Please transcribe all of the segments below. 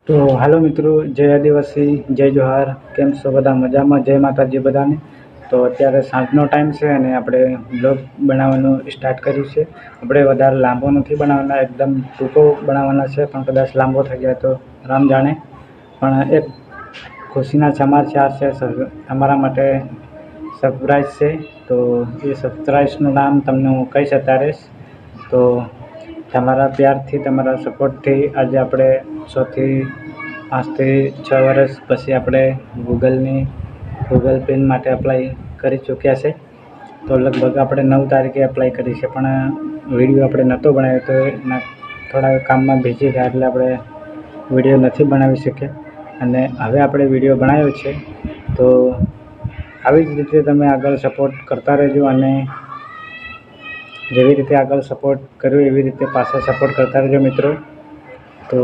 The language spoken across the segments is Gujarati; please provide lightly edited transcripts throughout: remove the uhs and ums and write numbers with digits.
તો હાલો મિત્રો, જય આદિવાસી, જય જોહાર. કેમ છો બધા? મજામાં? જય માતાજી બધાને. તો અત્યારે સાંજનો ટાઈમ છે અને આપણે બ્લોગ બનાવવાનું સ્ટાર્ટ કર્યું છે. આપણે વધારે લાંબો નથી બનાવવાના, એકદમ ટૂંકો બનાવવાના છે, પણ કદાચ લાંબો થઈ જાય તો રામ જાણે. પણ એક ખુશીના સમાચાર છે તમારા માટે, સરપ્રાઈઝ છે. તો એ સરપ્રાઈઝનું નામ તમને હું કહીશ અત્યારે. તો તમારા પ્યારથી, તમારા સપોર્ટથી આજે આપણે 5 થી 6 વર્ષ પછી આપણે ગૂગલ પિન માટે એપ્લાય કરી ચૂક્યા છે. તો લગભગ આપણે 9 તારીખે એપ્લાય કરી છે, પણ વિડીયો આપણે નહોતો બનાવ્યો, તો એના થોડા કામમાં બિઝી રહ્યા એટલે આપણે વિડીયો નથી બનાવી શક્યા. અને હવે આપણે વિડીયો બનાવ્યો છે. તો આવી જ રીતે તમે આગળ સપોર્ટ કરતા રહેજો, અને જેવી રીતે આગળ સપોર્ટ કર્યો એવી રીતે પાછા સપોર્ટ કરતા રહેજો મિત્રો. તો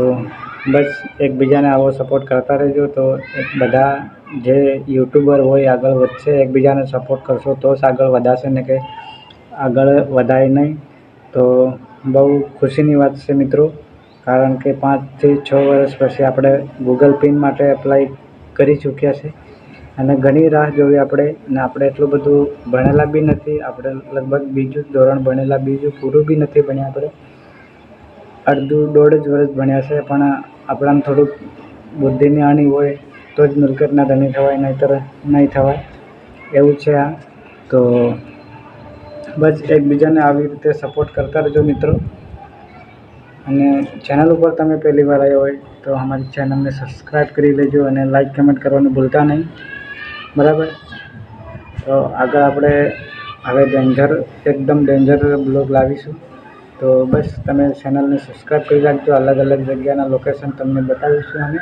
બસ એકબીજાને આવો સપોર્ટ કરતા રહેજો. તો બધા જે યુટ્યુબર હોય આગળ વધશે, એકબીજાને સપોર્ટ કરશો તો જ આગળ વધાશે, ને કે આગળ વધાય નહીં. તો બહુ ખુશીની વાત છે મિત્રો, કારણ કે 5 થી 6 વર્ષ પછી આપણે ગૂગલ પિન માટે એપ્લાય કરી ચૂક્યા છે. અને ઘણી રાહ જોઈ આપણે, અને આપણે એટલું બધું ભણેલા બી નથી. આપણે લગભગ બીજું ધોરણ ભણેલા, બીજું પૂરું બી નથી ભણ્યા. આપણે દોઢ જ વર્ષ ભણ્યા છે, પણ આપણાને થોડુંક બુદ્ધિની આણી હોય તો જ મિલકતના ધણી થવાય, નહીંતર નહીં થવાય એવું છે આ. તો બસ એકબીજાને આવી રીતે સપોર્ટ કરતા રહેજો મિત્રો. અને ચેનલ ઉપર તમે પહેલી વાર આવ્યા હોય તો અમારી ચેનલને સબસ્ક્રાઈબ કરી લેજો, અને લાઈક કમેન્ટ કરવાનું ભૂલતા નહીં, બરાબર? તો આગળ આપણે હવે એકદમ ડેન્જર બ્લોગ લાવીશું. તો બસ તમે ચેનલને સબસ્ક્રાઈબ કરી રાખજો. અલગ અલગ જગ્યાના લોકેશન તમને બતાવીશું અમે.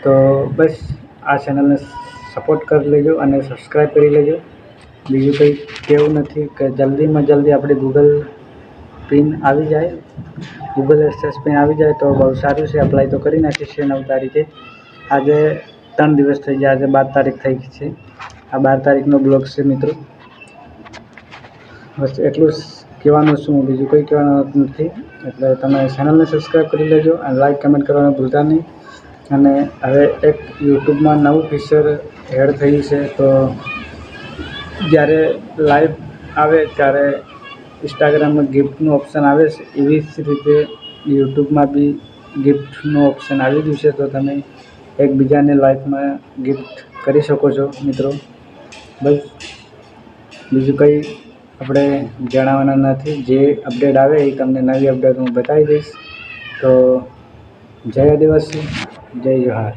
તો બસ આ ચેનલને સપોર્ટ કરી લેજો અને સબસ્ક્રાઈબ કરી લેજો. બીજું કંઈ કહેવું નથી, કે જલ્દીમાં જલ્દી આપણી ગૂગલ પિન આવી જાય, ગૂગલ એક્સેસ પિન આવી જાય તો બહુ સારું છે. એપ્લાય તો કરી નાખી છે 9 તારીખે. આજે 3 દિવસ થઈ ગયા, આજે 12 તારીખ થઈ ગઈ છે. આ 12 તારીખનો બ્લોગ છે મિત્રો. બસ એટલું જ કહેવાનું છું, બીજું કંઈ કહેવાનું નથી. એટલે તમે ચેનલને સબસ્ક્રાઈબ કરી લેજો અને લાઈક કમેન્ટ કરવાનું ભૂલતા નહીં. અને હવે એક યુટ્યુબમાં નવું ફીચર એડ થયું છે. તો જ્યારે લાઈવ આવે ત્યારે ઇન્સ્ટાગ્રામમાં ગિફ્ટનું ઓપ્શન આવે છે, એવી જ રીતે યુટ્યુબમાં બી ગિફ્ટનું ઓપ્શન આવી ગયું છે. તો તમે એકબીજાને લાઈફમાં ગિફ્ટ કરી શકો છો મિત્રો. બસ બીજું કંઈ આપણે જણાવવાના નથી. જે અપડેટ આવે એ તમને નવી અપડેટ હું બતાવી દઈશ. તો જય આદિવાસી, જય જોહાર.